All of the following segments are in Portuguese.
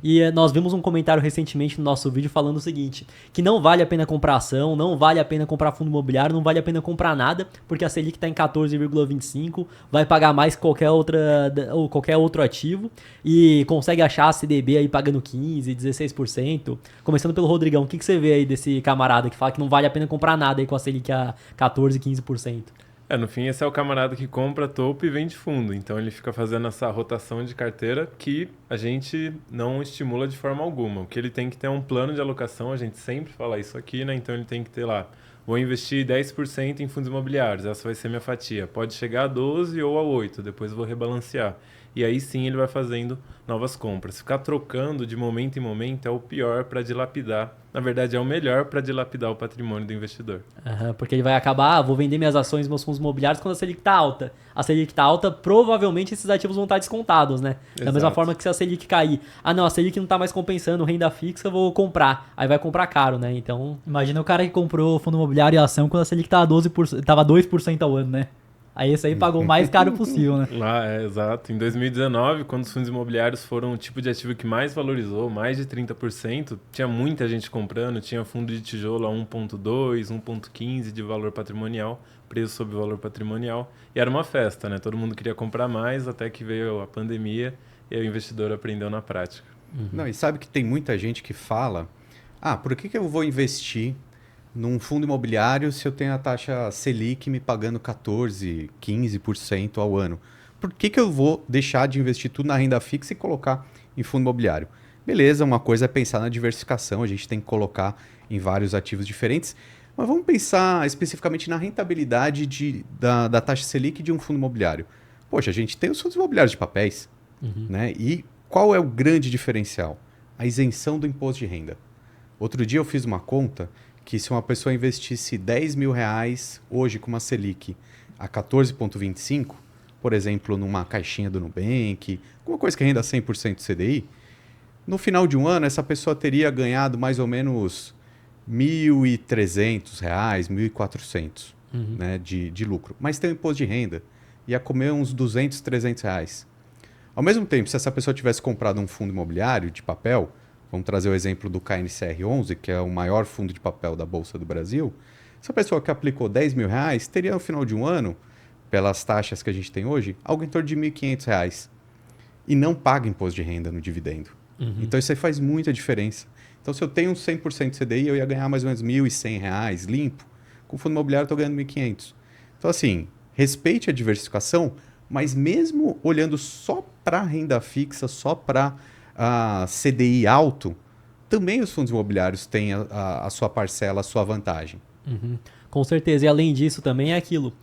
E nós vimos um comentário recentemente no nosso vídeo falando o seguinte, que não vale a pena comprar ação, não vale a pena comprar fundo imobiliário, não vale a pena comprar nada, porque a Selic está em 14,25, vai pagar mais que qualquer outro ativo e consegue achar a CDB aí pagando 15, 16%. Começando pelo Rodrigão, o que você vê aí desse camarada que fala que não vale a pena comprar nada aí com a Selic a 14, 15%? No fim, esse é o camarada que compra topo e vende fundo. Então, ele fica fazendo essa rotação de carteira que a gente não estimula de forma alguma. O que ele tem que ter é um plano de alocação, a gente sempre fala isso aqui, né? Então, ele tem que ter lá, vou investir 10% em fundos imobiliários, essa vai ser minha fatia. Pode chegar a 12 ou a 8, depois eu vou rebalancear. E aí sim ele vai fazendo novas compras. Ficar trocando de momento em momento é o pior para dilapidar. Na verdade, é o melhor para dilapidar o patrimônio do investidor. Porque ele vai acabar, vou vender minhas ações, meus fundos imobiliários quando a Selic tá alta. A Selic tá alta, provavelmente esses ativos vão estar descontados, né? Da mesma Exato. forma que se a Selic cair, não, a Selic não tá mais compensando, renda fixa, eu vou comprar. Aí vai comprar caro, né? Então, Imagina o cara que comprou fundo imobiliário e ação quando a Selic tava 12%, tava 2% ao ano, né? Aí esse aí pagou o mais caro possível, né? Exato. Em 2019, quando os fundos imobiliários foram o tipo de ativo que mais valorizou, mais de 30%, tinha muita gente comprando, tinha fundo de tijolo a 1,2, 1,15 de valor patrimonial, preço sobre valor patrimonial, e era uma festa, né? Todo mundo queria comprar mais, até que veio a pandemia e aí o investidor aprendeu na prática. Não, e sabe que tem muita gente que fala, por que eu vou investir num fundo imobiliário se eu tenho a taxa Selic me pagando 14, 15% ao ano? Por que eu vou deixar de investir tudo na renda fixa e colocar em fundo imobiliário? Beleza, uma coisa é pensar na diversificação, a gente tem que colocar em vários ativos diferentes, mas vamos pensar especificamente na rentabilidade da taxa Selic de um fundo imobiliário. Poxa, a gente tem os fundos imobiliários de papéis, né? E qual é o grande diferencial? A isenção do imposto de renda. Outro dia eu fiz uma conta que se uma pessoa investisse 10 mil reais hoje com uma Selic a 14,25, por exemplo, numa caixinha do Nubank, alguma coisa que renda 100% CDI, no final de um ano essa pessoa teria ganhado mais ou menos R$ 1.300, 1.400 né, de lucro. Mas tem o imposto de renda, ia comer uns 200, 300 reais. Ao mesmo tempo, se essa pessoa tivesse comprado um fundo imobiliário de papel, vamos trazer o exemplo do KNCR11, que é o maior fundo de papel da Bolsa do Brasil, essa pessoa que aplicou 10 mil reais teria no final de um ano, pelas taxas que a gente tem hoje, algo em torno de R$ 1.500. E não paga imposto de renda no dividendo. Então isso aí faz muita diferença. Então se eu tenho 100% CDI, eu ia ganhar mais ou menos R$ 1.100 limpo. Com o fundo imobiliário eu estou ganhando 1.500. Então assim, respeite a diversificação, mas mesmo olhando só para renda fixa, só para CDI alto, também os fundos imobiliários têm a sua parcela, a sua vantagem. com certeza. E além disso também é aquilo.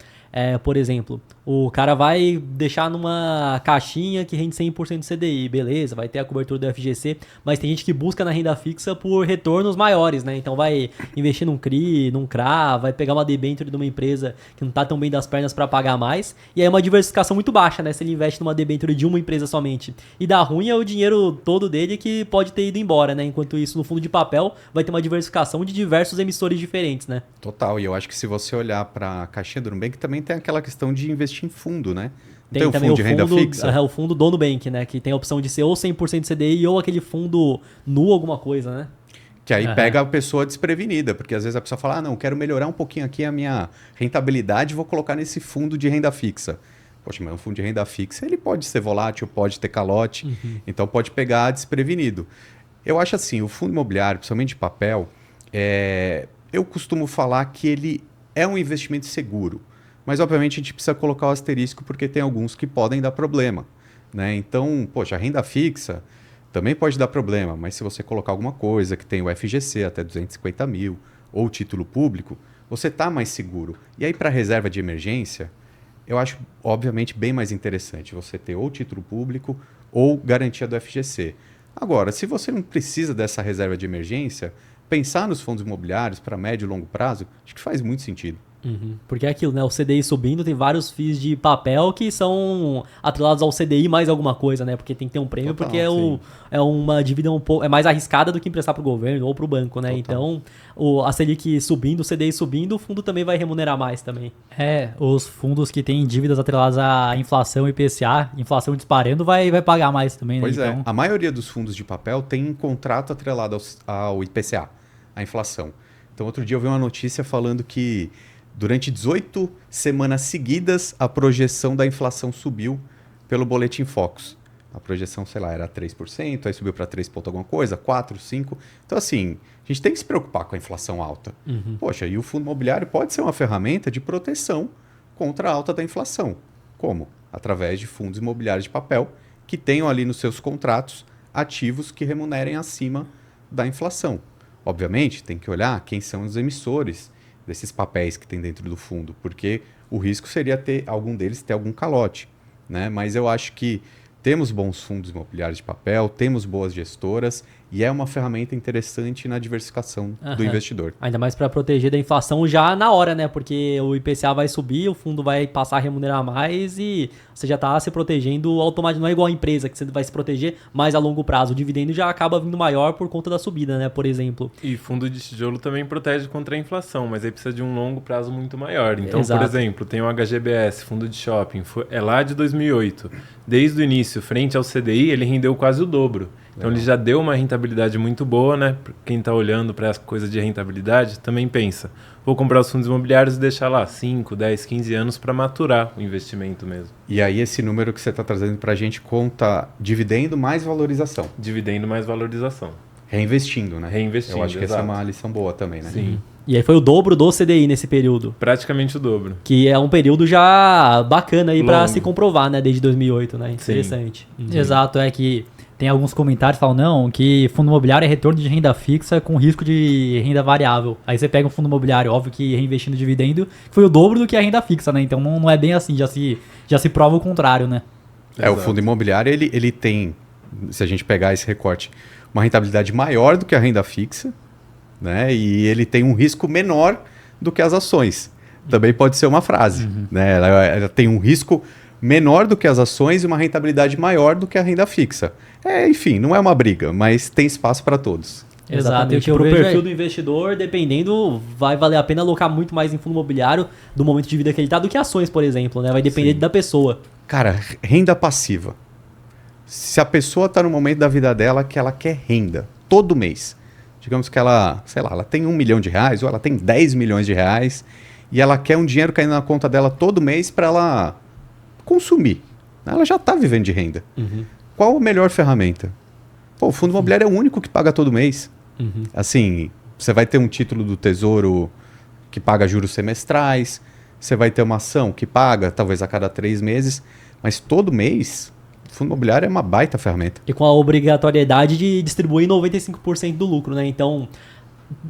Por exemplo, o cara vai deixar numa caixinha que rende 100% CDI, beleza, vai ter a cobertura do FGC, mas tem gente que busca na renda fixa por retornos maiores, né? Então vai investir num CRI, num CRA, vai pegar uma debênture de uma empresa que não tá tão bem das pernas para pagar mais, e aí é uma diversificação muito baixa, né? Se ele investe numa debênture de uma empresa somente. E dá ruim é o dinheiro todo dele que pode ter ido embora, né? Enquanto isso, no fundo de papel, vai ter uma diversificação de diversos emissores diferentes, né? Total, e eu acho que se você olhar para a caixinha do Nubank, também tem aquela questão de investir em fundo, né? Não Tem um também fundo de renda fixa? o fundo do Nubank, né? Que tem a opção de ser ou 100% CDI ou aquele fundo nu alguma coisa, né? Que aí pega a pessoa desprevenida, porque às vezes a pessoa fala, não, quero melhorar um pouquinho aqui a minha rentabilidade, vou colocar nesse fundo de renda fixa. Poxa, mas um fundo de renda fixa, ele pode ser volátil, pode ter calote, então pode pegar desprevenido. Eu acho assim, o fundo imobiliário, principalmente de papel, eu costumo falar que ele é um investimento seguro. Mas, obviamente, a gente precisa colocar o asterisco porque tem alguns que podem dar problema, né? Então, poxa, a renda fixa também pode dar problema, mas se você colocar alguma coisa que tem o FGC até 250 mil ou título público, você está mais seguro. E aí, para reserva de emergência, eu acho, obviamente, bem mais interessante você ter ou título público ou garantia do FGC. Agora, se você não precisa dessa reserva de emergência, pensar nos fundos imobiliários para médio e longo prazo, acho que faz muito sentido. Porque é aquilo, né? O CDI subindo, tem vários FIIs de papel que são atrelados ao CDI mais alguma coisa, né? Porque tem que ter um prêmio, Total, porque sim. é uma dívida um pouco, é mais arriscada do que emprestar pro governo ou pro banco, né? Total. Então, a Selic subindo, o CDI subindo, o fundo também vai remunerar mais também. Os fundos que têm dívidas atreladas à inflação e IPCA, inflação disparando, vai pagar mais também, né? Pois é, Então, a maioria dos fundos de papel tem um contrato atrelado ao IPCA, à inflação. Então, outro dia eu vi uma notícia falando que durante 18 semanas seguidas a projeção da inflação subiu pelo Boletim Focus. A projeção, sei lá, era 3%, aí subiu para 3 ponto alguma coisa, 4, 5. Então, assim, a gente tem que se preocupar com a inflação alta. Poxa, e o fundo imobiliário pode ser uma ferramenta de proteção contra a alta da inflação. Como? Através de fundos imobiliários de papel que tenham ali nos seus contratos ativos que remunerem acima da inflação. Obviamente, tem que olhar quem são os emissores desses papéis que tem dentro do fundo, porque o risco seria ter algum deles ter algum calote, né? Mas eu acho que temos bons fundos imobiliários de papel, temos boas gestoras e é uma ferramenta interessante na diversificação do investidor. Ainda mais para proteger da inflação já na hora, né? Porque o IPCA vai subir, o fundo vai passar a remunerar mais e você já está se protegendo automaticamente. Não é igual a empresa que você vai se proteger mais a longo prazo. O dividendo já acaba vindo maior por conta da subida, né? Por exemplo. E fundo de tijolo também protege contra a inflação, mas aí precisa de um longo prazo muito maior. Então, Exato. por exemplo, tem o HGBS, fundo de shopping, é lá de 2008. Desde o início, frente ao CDI, ele rendeu quase o dobro. Então ele já deu uma rentabilidade muito boa, né? Quem está olhando para essa coisa de rentabilidade também pensa, vou comprar os fundos imobiliários e deixar lá 5, 10, 15 anos para maturar o investimento mesmo. E aí esse número que você está trazendo para a gente conta dividendo mais valorização. Dividendo mais valorização. Reinvestindo, né? Reinvestindo, Eu acho que essa é exato. uma lição boa também, né? Sim, E aí foi o dobro do CDI nesse período. praticamente o dobro. Que é um período já bacana aí para Longo. se comprovar, né? Desde 2008, né? Interessante. exato, é que tem alguns comentários que falam, não, que fundo imobiliário é retorno de renda fixa com risco de renda variável. Aí você pega um fundo imobiliário, óbvio que reinvestindo dividendo, que foi o dobro do que a renda fixa, né? Então não é bem assim, já se prova o contrário, né? O Exato. fundo imobiliário, ele tem, se a gente pegar esse recorte, uma rentabilidade maior do que a renda fixa, né? E ele tem um risco menor do que as ações. Também pode ser uma frase, né? Ela tem um risco menor do que as ações e uma rentabilidade maior do que a renda fixa. Enfim, não é uma briga, mas tem espaço para todos. Exatamente. E o que eu Pro vejo perfil é- do investidor, dependendo, vai valer a pena alocar muito mais em fundo imobiliário do momento de vida que ele tá do que ações, por exemplo, né? Vai depender da pessoa. Cara, renda passiva. Se a pessoa está no momento da vida dela que ela quer renda todo mês, digamos que ela, sei lá, ela tem R$1 milhão ou ela tem 10 milhões de reais e ela quer um dinheiro caindo na conta dela todo mês para ela consumir. Ela já está vivendo de renda. Qual a melhor ferramenta? Pô, o fundo imobiliário é o único que paga todo mês. Assim, você vai ter um título do Tesouro que paga juros semestrais, você vai ter uma ação que paga talvez a cada 3 meses, mas todo mês o fundo imobiliário é uma baita ferramenta. E com a obrigatoriedade de distribuir 95% do lucro, né? Então,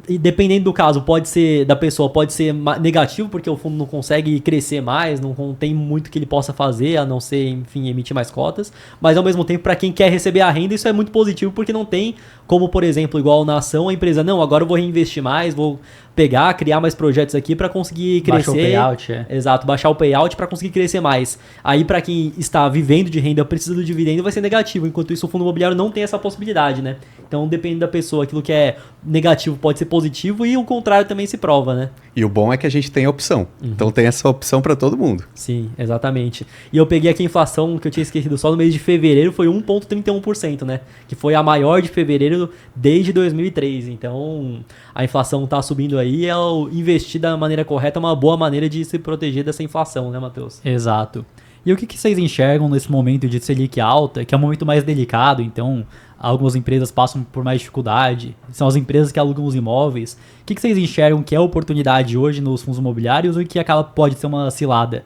e dependendo do caso, pode ser da pessoa, pode ser negativo, porque o fundo não consegue crescer mais, não tem muito que ele possa fazer, a não ser, enfim, emitir mais cotas. Mas ao mesmo tempo, para quem quer receber a renda, isso é muito positivo, porque não tem como, por exemplo, igual na ação, a empresa, não, agora eu vou reinvestir mais, vou criar mais projetos aqui para conseguir crescer. Baixou o payout, Exato, baixar o payout para conseguir crescer mais. Aí para quem está vivendo de renda, precisa do dividendo, vai ser negativo. Enquanto isso, o fundo imobiliário não tem essa possibilidade, né? Então, depende da pessoa, aquilo que é negativo pode ser positivo e o contrário também se prova, né? E o bom é que a gente tem a opção. Então tem essa opção para todo mundo. Sim, exatamente. E eu peguei aqui a inflação que eu tinha esquecido só no mês de fevereiro, foi 1,31%, né? Que foi a maior de fevereiro desde 2003. Então, a inflação tá subindo aí, investir da maneira correta é uma boa maneira de se proteger dessa inflação, né, Matheus? Exato. E o que vocês enxergam nesse momento de Selic alta, que é um momento mais delicado, então algumas empresas passam por mais dificuldade, são as empresas que alugam os imóveis. O que vocês enxergam que é oportunidade hoje nos fundos imobiliários e que pode ser uma cilada?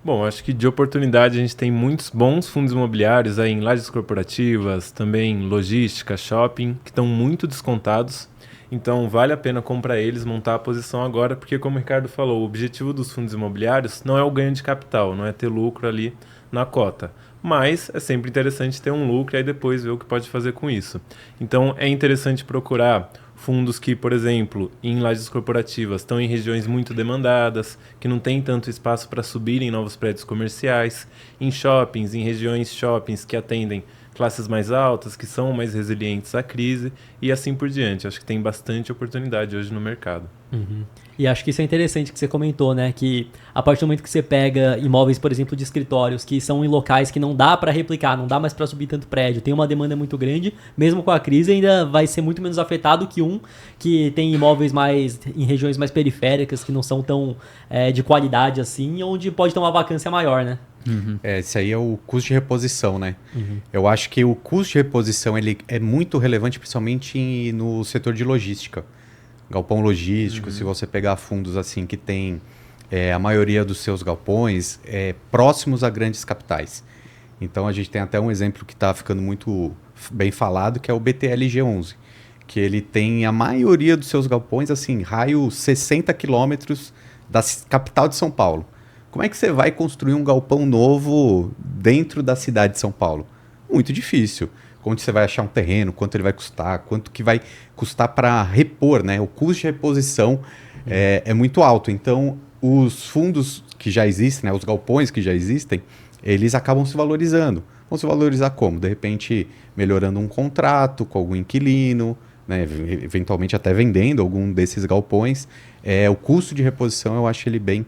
Bom, acho que de oportunidade a gente tem muitos bons fundos imobiliários aí em lajes corporativas, também logística, shopping, que estão muito descontados. Então vale a pena comprar eles, montar a posição agora, porque como o Ricardo falou, o objetivo dos fundos imobiliários não é o ganho de capital, não é ter lucro ali na cota. Mas é sempre interessante ter um lucro e aí depois ver o que pode fazer com isso. Então é interessante procurar fundos que, por exemplo, em lajes corporativas estão em regiões muito demandadas, que não tem tanto espaço para subir em novos prédios comerciais, em shoppings, em shoppings que atendem classes mais altas, que são mais resilientes à crise e assim por diante. Acho que tem bastante oportunidade hoje no mercado. Uhum. E acho que isso é interessante que você comentou, né? Que a partir do momento que você pega imóveis, por exemplo, de escritórios, que são em locais que não dá para replicar, não dá mais para subir tanto prédio, tem uma demanda muito grande, mesmo com a crise ainda vai ser muito menos afetado que um que tem imóveis mais em regiões mais periféricas, que não são tão de qualidade assim, onde pode ter uma vacância maior, né? Esse aí é o custo de reposição, né? Eu acho que o custo de reposição ele é muito relevante, principalmente no setor de logística. Galpão logístico, se você pegar fundos assim que tem a maioria dos seus galpões próximos a grandes capitais. Então a gente tem até um exemplo que está ficando muito bem falado, que é o BTLG11, que ele tem a maioria dos seus galpões, assim, raio 60 quilômetros da capital de São Paulo. Como é que você vai construir um galpão novo dentro da cidade de São Paulo? Muito difícil. Onde você vai achar um terreno, quanto ele vai custar, quanto que vai custar para repor, né? O custo de reposição é muito alto. Então, os fundos que já existem, né? Os galpões que já existem, eles acabam se valorizando. Vão se valorizar como? De repente, melhorando um contrato com algum inquilino, né? Eventualmente até vendendo algum desses galpões. O custo de reposição, eu acho ele bem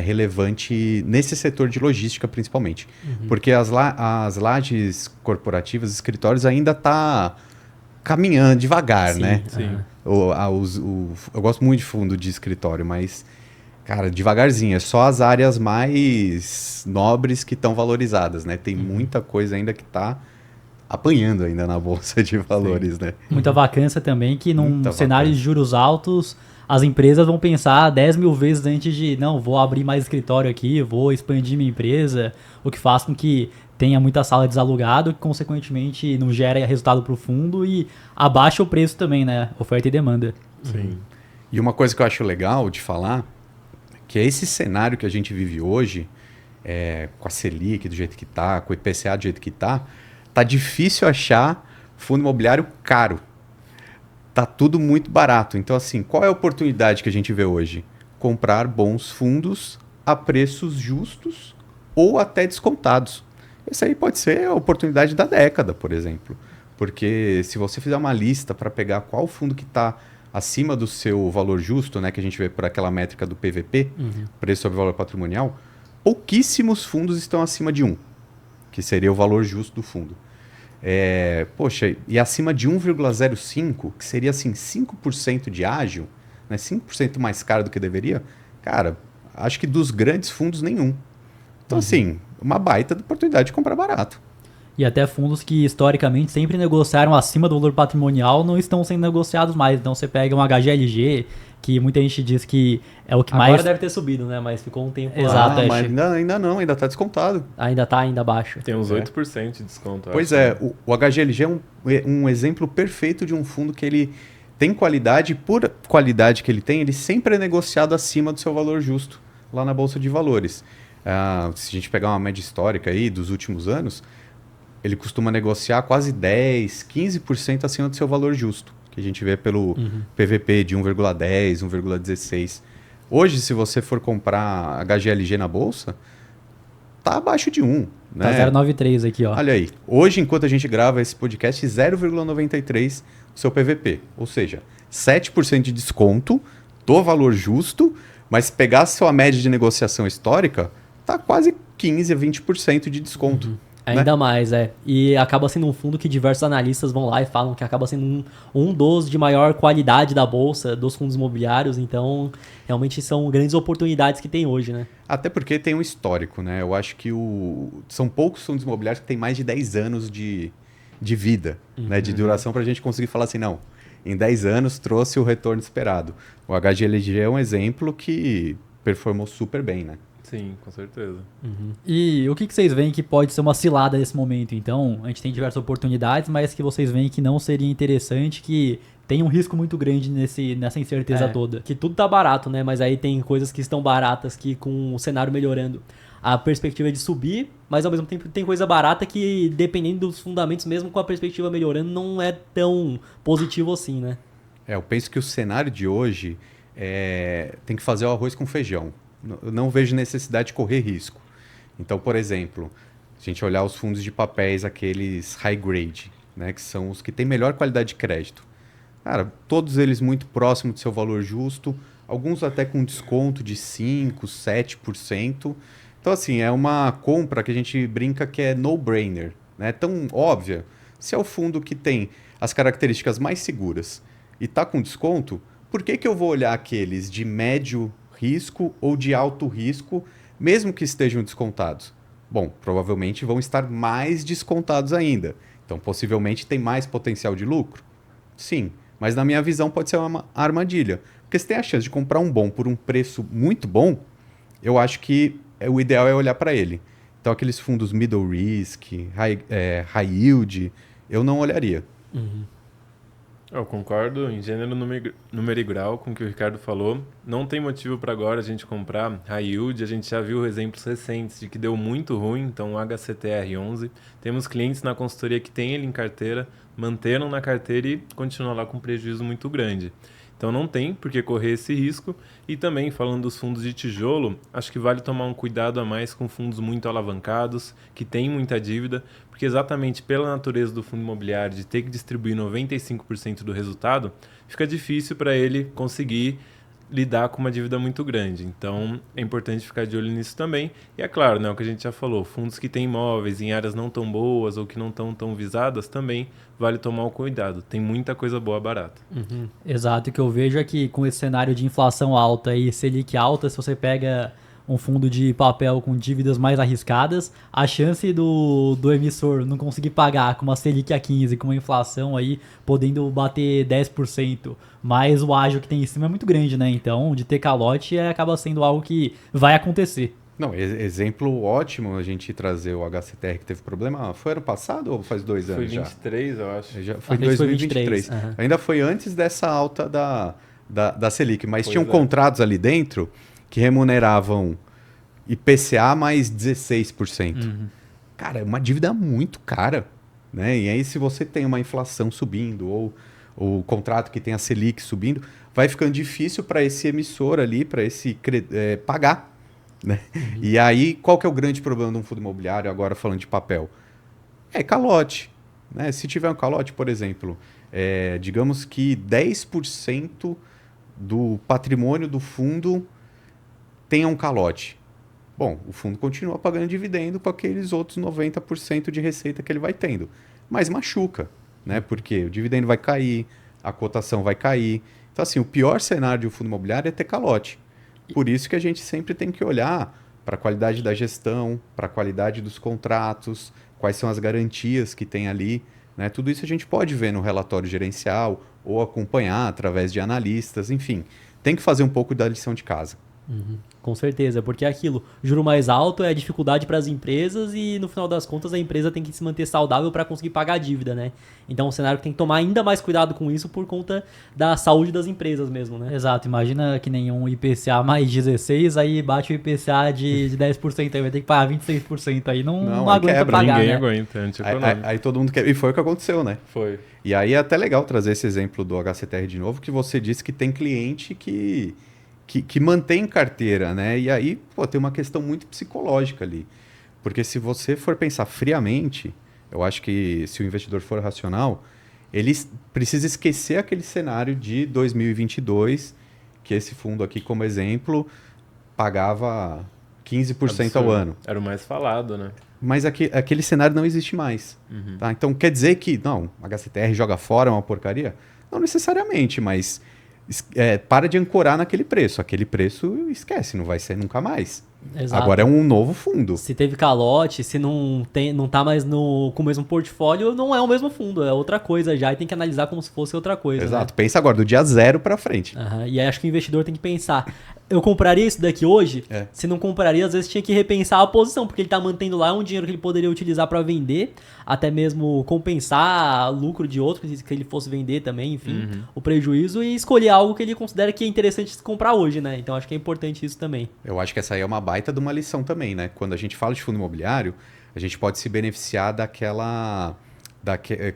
relevante nesse setor de logística, principalmente. Porque as lajes corporativas, escritórios, ainda tá caminhando devagar, Sim, né? Sim. Eu gosto muito de fundo de escritório, mas, cara, devagarzinho. É só as áreas mais nobres que estão valorizadas, né? Tem muita coisa ainda que tá apanhando ainda na bolsa de valores, né? Muita vacância também, que num Muita cenário de vacância. juros altos, as empresas vão pensar 10 mil vezes antes de, não, vou abrir mais escritório aqui, vou expandir minha empresa, o que faz com que tenha muita sala desalugado, que consequentemente não gera resultado para o fundo e abaixa o preço também, né? Oferta e demanda. Sim. E uma coisa que eu acho legal de falar, que é esse cenário que a gente vive hoje, com a Selic do jeito que tá, com o IPCA do jeito que tá difícil achar fundo imobiliário caro. Tá tudo muito barato. Então, assim, qual é a oportunidade que a gente vê hoje? Comprar bons fundos a preços justos ou até descontados. Essa aí pode ser a oportunidade da década, por exemplo. Porque se você fizer uma lista para pegar qual fundo que está acima do seu valor justo, né, que a gente vê por aquela métrica do PVP, preço sobre valor patrimonial, pouquíssimos fundos estão acima de 1, que seria o valor justo do fundo. Poxa, e acima de 1,05, que seria assim 5% de ágio, né, 5% mais caro do que deveria, cara, acho que dos grandes fundos nenhum. Então, assim, uma baita oportunidade de comprar barato. E até fundos que historicamente sempre negociaram acima do valor patrimonial não estão sendo negociados mais. Então você pega um HGLG, que muita gente diz que é o que Agora mais... deve ter subido, né? Mas ficou um tempo Exato, lá. Mas ainda não, ainda está descontado. Ainda tá ainda baixo. Tem uns 8% de desconto. eu Pois acho. o HGLG é um exemplo perfeito de um fundo que ele tem qualidade, e por qualidade que ele tem, ele sempre é negociado acima do seu valor justo, lá na Bolsa de Valores. Se a gente pegar uma média histórica aí dos últimos anos, ele costuma negociar quase 10%, 15% acima do seu valor justo, que a gente vê pelo PVP de 1,10, 1,16. Hoje, se você for comprar HGLG na Bolsa, tá abaixo de 1. Tá Né? 0,93 aqui, ó. Olha aí, hoje, enquanto a gente grava esse podcast, 0,93 o seu PVP. Ou seja, 7% de desconto do valor justo, mas se pegar a sua média de negociação histórica, tá quase 15% a 20% de desconto. Ainda mais, E acaba sendo um fundo que diversos analistas vão lá e falam que acaba sendo um dos de maior qualidade da bolsa, dos fundos imobiliários. Então, realmente são grandes oportunidades que tem hoje, né? Até porque tem um histórico, né? Eu acho que são poucos fundos imobiliários que têm mais de 10 anos de vida, né? De duração, para a gente conseguir falar assim, não, em 10 anos trouxe o retorno esperado. O HGLG é um exemplo que performou super bem, né? Sim, com certeza. E o que vocês veem que pode ser uma cilada nesse momento? Então, a gente tem diversas oportunidades, mas que vocês veem que não seria interessante, que tem um risco muito grande nessa incerteza toda. Que tudo tá barato, né? Mas aí tem coisas que estão baratas que com o cenário melhorando, a perspectiva é de subir, mas ao mesmo tempo tem coisa barata que, dependendo dos fundamentos, mesmo com a perspectiva melhorando, não é tão positivo assim, né? Eu penso que o cenário de hoje tem que fazer o arroz com feijão. Eu não vejo necessidade de correr risco. Então, por exemplo, se a gente olhar os fundos de papéis, aqueles high grade, né, que são os que têm melhor qualidade de crédito. Cara, todos eles muito próximos do seu valor justo, alguns até com desconto de 5%, 7%. Então, assim, é uma compra que a gente brinca que é no-brainer, né? Tão óbvia. Se é o fundo que tem as características mais seguras e está com desconto, por que eu vou olhar aqueles de médio risco ou de alto risco, mesmo que estejam descontados? Bom, provavelmente vão estar mais descontados ainda. Então, possivelmente tem mais potencial de lucro? Sim, mas na minha visão pode ser uma armadilha. Porque se tem a chance de comprar um bom por um preço muito bom, eu acho que o ideal é olhar para ele. Então, aqueles fundos middle risk, high yield, eu não olharia. Eu concordo em gênero, número e grau com o que o Ricardo falou. Não tem motivo para agora a gente comprar high yield. A gente já viu exemplos recentes de que deu muito ruim, então o HCTR11. Temos clientes na consultoria que têm ele em carteira, manteram na carteira e continuam lá com prejuízo muito grande. Então não tem por que correr esse risco. E também, falando dos fundos de tijolo, acho que vale tomar um cuidado a mais com fundos muito alavancados, que têm muita dívida, porque exatamente pela natureza do fundo imobiliário de ter que distribuir 95% do resultado, fica difícil para ele conseguir lidar com uma dívida muito grande. Então é importante ficar de olho nisso também. E é claro, né, o que a gente já falou, fundos que têm imóveis em áreas não tão boas ou que não estão tão visadas também vale tomar o cuidado. Tem muita coisa boa barata. Exato, o que eu vejo é que com esse cenário de inflação alta e Selic alta, se você pega um fundo de papel com dívidas mais arriscadas, a chance do emissor não conseguir pagar com uma Selic a 15, com uma inflação aí podendo bater 10%, mais o ágio que tem em cima é muito grande, né? Então, de ter calote acaba sendo algo que vai acontecer. Não, exemplo ótimo a gente trazer o HCTR que teve problema. Foi ano passado ou faz 2 anos já? Foi 23, eu acho. Já foi Acredito que foi 2023. 23, Ainda foi antes dessa alta da Selic, mas Pois tinham é. contratos ali dentro que remuneravam IPCA mais 16%. Cara, é uma dívida muito cara, né? E aí se você tem uma inflação subindo ou o contrato que tem a Selic subindo, vai ficando difícil para esse emissor ali, para esse pagar, né? E aí, qual que é o grande problema de um fundo imobiliário, agora falando de papel? É calote, né? Se tiver um calote, por exemplo, digamos que 10% do patrimônio do fundo tenha um calote. Bom, o fundo continua pagando dividendo com aqueles outros 90% de receita que ele vai tendo. Mas machuca, né? Porque o dividendo vai cair, a cotação vai cair. Então, assim, o pior cenário de um fundo imobiliário é ter calote. Por isso que a gente sempre tem que olhar para a qualidade da gestão, para a qualidade dos contratos, quais são as garantias que tem ali, né? Tudo isso a gente pode ver no relatório gerencial ou acompanhar através de analistas, enfim. Tem que fazer um pouco da lição de casa. Com certeza, porque é aquilo, juro mais alto é dificuldade para as empresas e no final das contas a empresa tem que se manter saudável para conseguir pagar a dívida, né? Então o cenário tem que tomar ainda mais cuidado com isso por conta da saúde das empresas mesmo, né? Exato, imagina que nem um IPCA mais 16, aí bate o IPCA de 10%, aí vai ter que pagar 26%, aí não aí aguenta quebra, pagar, Ninguém né? aguenta, é antieconômico. Aí todo mundo quer. E foi o que aconteceu, né? Foi. E aí é até legal trazer esse exemplo do HCTR de novo, que você disse que tem cliente que mantém carteira, né? E aí, pô, tem uma questão muito psicológica ali. Porque se você for pensar friamente, eu acho que se o investidor for racional, ele precisa esquecer aquele cenário de 2022, que esse fundo aqui, como exemplo, pagava 15% ao Absurdo. ano. Era o mais falado, né? Mas aquele cenário não existe mais. Tá? Então quer dizer que, não, HCTR joga fora, é uma porcaria? Não necessariamente, mas para de ancorar naquele preço. Aquele preço esquece, não vai ser nunca mais. Exato. Agora é um novo fundo. Se teve calote, se não tá mais com o mesmo portfólio, não é o mesmo fundo, é outra coisa já e tem que analisar como se fosse outra coisa. Exato. Pensa agora, do dia 0 para frente. Aham, e aí acho que o investidor tem que pensar, eu compraria isso daqui hoje? É. Se não compraria, às vezes tinha que repensar a posição, porque ele tá mantendo lá um dinheiro que ele poderia utilizar para vender, até mesmo compensar lucro de outro, que ele fosse vender também, enfim, o prejuízo, e escolher algo que ele considera que é interessante se comprar hoje, né? Então acho que é importante isso também. Eu acho que essa aí é uma baita de uma lição também, né? Quando a gente fala de fundo imobiliário, a gente pode se beneficiar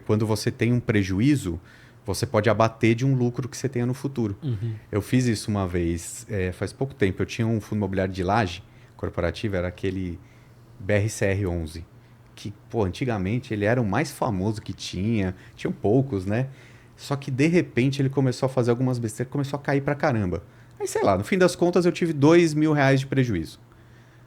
quando você tem um prejuízo, você pode abater de um lucro que você tenha no futuro. Uhum. Eu fiz isso uma vez, faz pouco tempo. Eu tinha um fundo imobiliário de laje corporativo, era aquele BRCR11, que, pô, antigamente ele era o mais famoso que tinham poucos, né? Só que, de repente, ele começou a fazer algumas besteiras, começou a cair pra caramba. Aí, sei lá, no fim das contas, eu tive R$ 2.000 de prejuízo.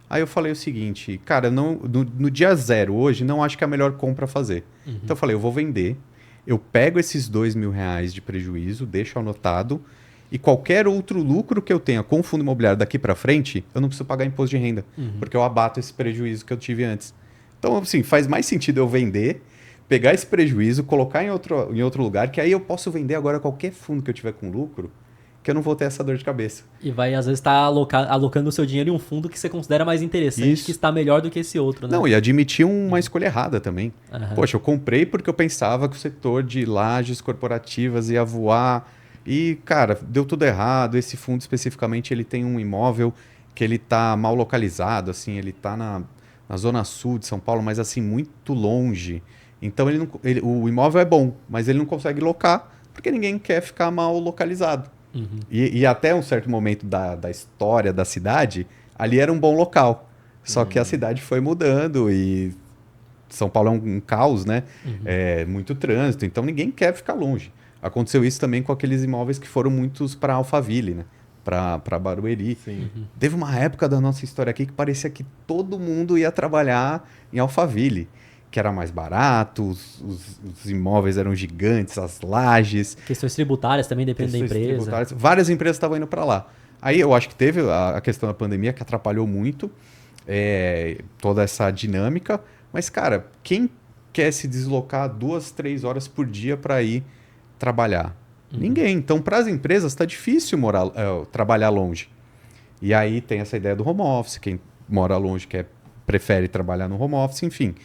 Aí eu falei o seguinte, cara, no dia zero hoje, não acho que é a melhor compra a fazer. Uhum. Então eu falei, eu vou vender, eu pego esses R$ 2.000 de prejuízo, deixo anotado, e qualquer outro lucro que eu tenha com o fundo imobiliário daqui para frente, eu não preciso pagar imposto de renda, porque eu abato esse prejuízo que eu tive antes. Então, assim, faz mais sentido eu vender, pegar esse prejuízo, colocar em outro lugar, que aí eu posso vender agora qualquer fundo que eu tiver com lucro, que eu não vou ter essa dor de cabeça. E vai, às vezes, estar alocando o seu dinheiro em um fundo que você considera mais interessante, Isso. que está melhor do que esse outro, né? Não, e admitir uma escolha errada também. Aham. Poxa, eu comprei porque eu pensava que o setor de lajes corporativas ia voar e, cara, deu tudo errado. Esse fundo especificamente, ele tem um imóvel que ele tá mal localizado, assim, ele tá na zona sul de São Paulo, mas assim, muito longe. Então o imóvel é bom, mas ele não consegue locar porque ninguém quer ficar mal localizado. Uhum. E até um certo momento da história da cidade, ali era um bom local. Só que a cidade foi mudando e São Paulo é um caos, né? É muito trânsito, então ninguém quer ficar longe. Aconteceu isso também com aqueles imóveis que foram muitos para Alphaville, né? Para Barueri. Sim. Teve uma época da nossa história aqui que parecia que todo mundo ia trabalhar em Alphaville, que era mais barato, os imóveis eram gigantes, as lajes. Questões tributárias também, depende da Questões empresa. tributárias. Várias empresas estavam indo para lá. Aí eu acho que teve a questão da pandemia que atrapalhou muito toda essa dinâmica. Mas, cara, quem quer se deslocar 2, 3 horas por dia para ir trabalhar? Ninguém. Então, para as empresas, está difícil trabalhar longe. E aí tem essa ideia do home office. Quem mora longe prefere trabalhar no home office, enfim.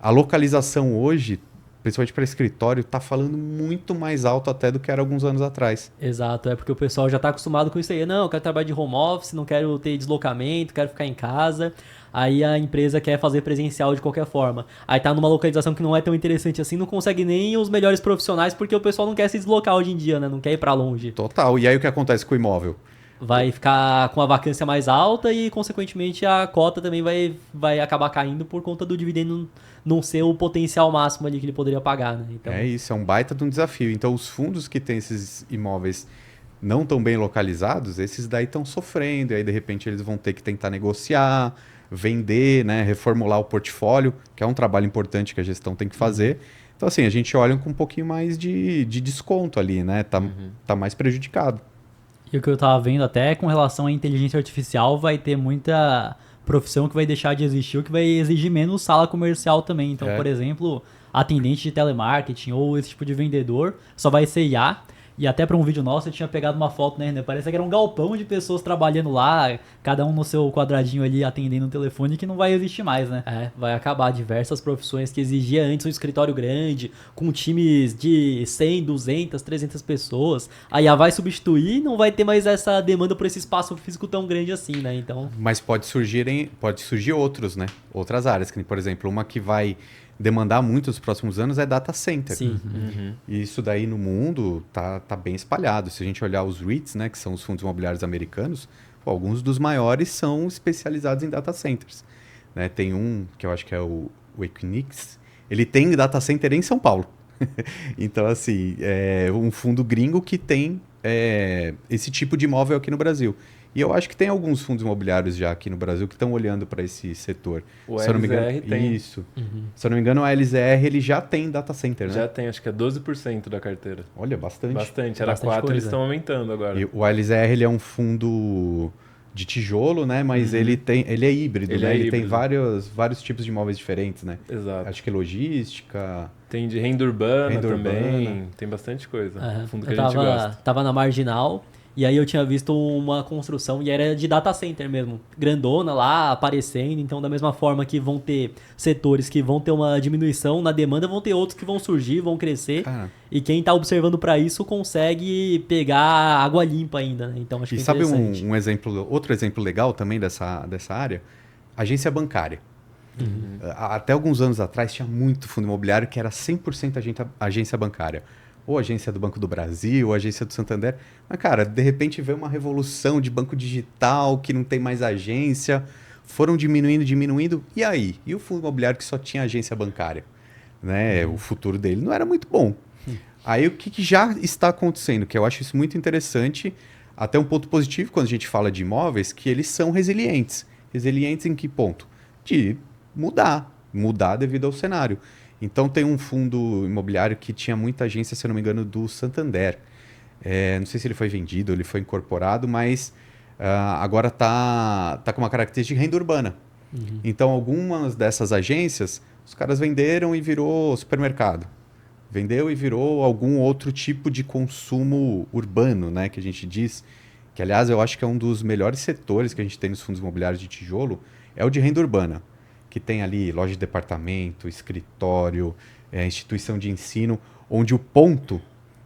A localização hoje, principalmente para escritório, está falando muito mais alto até do que era alguns anos atrás. Exato, é porque o pessoal já está acostumado com isso aí. Não, eu quero trabalhar de home office, não quero ter deslocamento, quero ficar em casa. Aí a empresa quer fazer presencial de qualquer forma. Aí tá numa localização que não é tão interessante assim, não consegue nem os melhores profissionais, porque o pessoal não quer se deslocar hoje em dia, né? Não quer ir para longe. Total. E aí o que acontece com o imóvel? Vai ficar com a vacância mais alta e, consequentemente, a cota também vai acabar caindo por conta do dividendo não ser o potencial máximo ali que ele poderia pagar, né? Então, É isso, é um baita de um desafio. Então, os fundos que têm esses imóveis não tão bem localizados, esses daí estão sofrendo. E aí, de repente, eles vão ter que tentar negociar, vender, né, reformular o portfólio, que é um trabalho importante que a gestão tem que fazer. Então, assim, a gente olha com um pouquinho mais de desconto ali, né? Tá mais prejudicado. E o que eu tava vendo até com relação à inteligência artificial, vai ter muita profissão que vai deixar de existir, ou que vai exigir menos sala comercial também. Então, por exemplo, atendente de telemarketing ou esse tipo de vendedor só vai ser IA. E até para um vídeo nosso eu tinha pegado uma foto, né? Parece que era um galpão de pessoas trabalhando lá, cada um no seu quadradinho ali atendendo o telefone, que não vai existir mais, né? É, vai acabar diversas profissões que exigia antes um escritório grande, com times de 100, 200, 300 pessoas. A IA vai substituir e não vai ter mais essa demanda por esse espaço físico tão grande assim, né? Então, Mas pode surgir outros, né? Outras áreas, que, por exemplo, uma que vai demandar muito nos próximos anos é data center. sim. E isso daí no mundo tá bem espalhado. Se a gente olhar os REITs, né, que são os fundos imobiliários americanos, alguns dos maiores são especializados em data centers. Né? Tem um, que eu acho que é o Equinix, ele tem data center em São Paulo. Então, assim, é um fundo gringo que tem esse tipo de imóvel aqui no Brasil. E eu acho que tem alguns fundos imobiliários já aqui no Brasil que estão olhando para esse setor. O Se eu não me engano, LZR tem. Isso. Se eu não me engano, o LZR ele já tem data center, né? Já tem, acho que é 12% da carteira. Olha, bastante. Bastante, era Bastante 4, eles coisa. estão aumentando agora. E o LZR ele é um fundo de tijolo, né? Mas ele é híbrido, Ele né? é Ele tem híbrido. vários tipos de imóveis diferentes, né? Exato. Acho que logística. Tem de renda urbana Renda também, urbana. tem bastante coisa. Aham. Fundo que Eu a gente gosta. tava na Marginal e aí eu tinha visto uma construção e era de data center mesmo, grandona lá, aparecendo. Então, da mesma forma que vão ter setores que vão ter uma diminuição na demanda, vão ter outros que vão surgir, vão crescer. Cara, E quem tá observando para isso consegue pegar água limpa ainda, né? Então, acho e que é sabe interessante. outro exemplo legal também dessa área? Agência bancária. Até alguns anos atrás tinha muito fundo imobiliário que era 100% agência bancária. ou agência do Banco do Brasil, ou agência do Santander. Mas, cara, de repente veio uma revolução de banco digital, que não tem mais agência, foram diminuindo, e aí? E o fundo imobiliário que só tinha agência bancária? Né? O futuro dele não era muito bom. Aí o que já está acontecendo, que eu acho isso muito interessante, até um ponto positivo quando a gente fala de imóveis, que eles são resilientes. Resilientes em que ponto? De mudar devido ao cenário. Então tem um fundo imobiliário que tinha muita agência, se eu não me engano, do Santander. Não sei se ele foi vendido, ele foi incorporado, mas agora está com uma característica de renda urbana. Então algumas dessas agências, os caras venderam e virou supermercado. Vendeu e virou algum outro tipo de consumo urbano, né, que a gente diz. Que, aliás, eu acho que é um dos melhores setores que a gente tem nos fundos imobiliários de tijolo, é o de renda urbana, que tem ali loja de departamento, escritório, instituição de ensino, onde o ponto,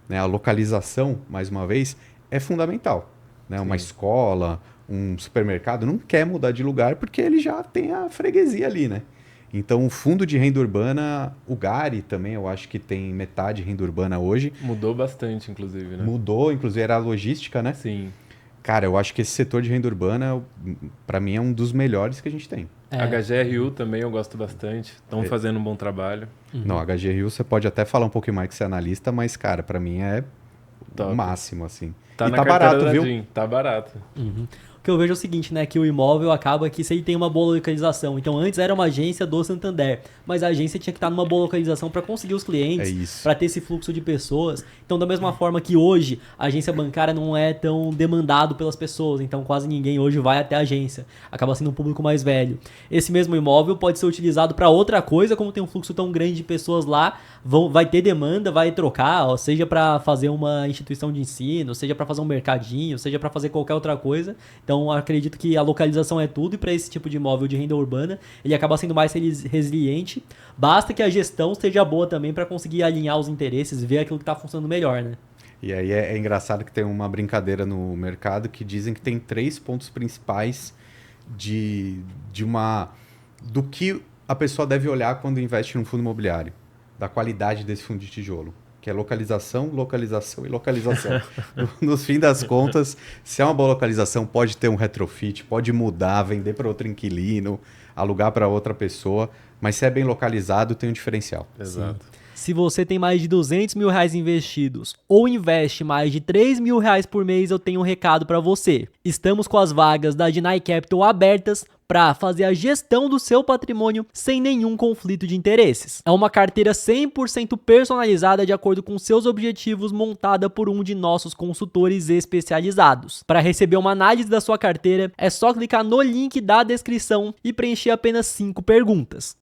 né, a localização, mais uma vez, é fundamental. Né? Uma escola, um supermercado não quer mudar de lugar porque ele já tem a freguesia ali, né? Então, o fundo de renda urbana, o Gari também, eu acho que tem metade renda urbana hoje. Mudou bastante, inclusive, né? Mudou, inclusive era a logística, né? Sim. Cara, eu acho que esse setor de renda urbana, para mim, é um dos melhores que a gente tem. HGRU também eu gosto bastante. Estão fazendo um bom trabalho. Não, HGRU você pode até falar um pouquinho mais que você é analista, mas, cara, para mim é Top. o máximo, assim. Tá e na tá carteira barato, da viu? Jim, tá barato. O que eu vejo é o seguinte, né, que o imóvel acaba que se ele tem uma boa localização. Então antes era uma agência do Santander, mas a agência tinha que estar numa boa localização para conseguir os clientes, para ter esse fluxo de pessoas. Então da mesma forma que hoje a agência bancária não é tão demandado pelas pessoas, então quase ninguém hoje vai até a agência. Acaba sendo um público mais velho. Esse mesmo imóvel pode ser utilizado para outra coisa, como tem um fluxo tão grande de pessoas lá, vai ter demanda, vai trocar, ó, seja para fazer uma instituição de ensino, seja para fazer um mercadinho, seja para fazer qualquer outra coisa. Então, acredito que a localização é tudo, e para esse tipo de imóvel de renda urbana, ele acaba sendo mais resiliente. Basta que a gestão seja boa também para conseguir alinhar os interesses, ver aquilo que está funcionando melhor, né? E aí é engraçado que tem uma brincadeira no mercado que dizem que tem 3 pontos principais do que a pessoa deve olhar quando investe num fundo imobiliário, da qualidade desse fundo de tijolo. Que é localização, localização e localização. No fim das contas, se é uma boa localização, pode ter um retrofit, pode mudar, vender para outro inquilino, alugar para outra pessoa, mas se é bem localizado, tem um diferencial. Exato. Se você tem mais de R$200 mil investidos ou investe mais de R$3 mil por mês, eu tenho um recado para você. Estamos com as vagas da Dinai Capital abertas para fazer a gestão do seu patrimônio sem nenhum conflito de interesses. É uma carteira 100% personalizada de acordo com seus objetivos, montada por um de nossos consultores especializados. Para receber uma análise da sua carteira, é só clicar no link da descrição e preencher apenas 5 perguntas.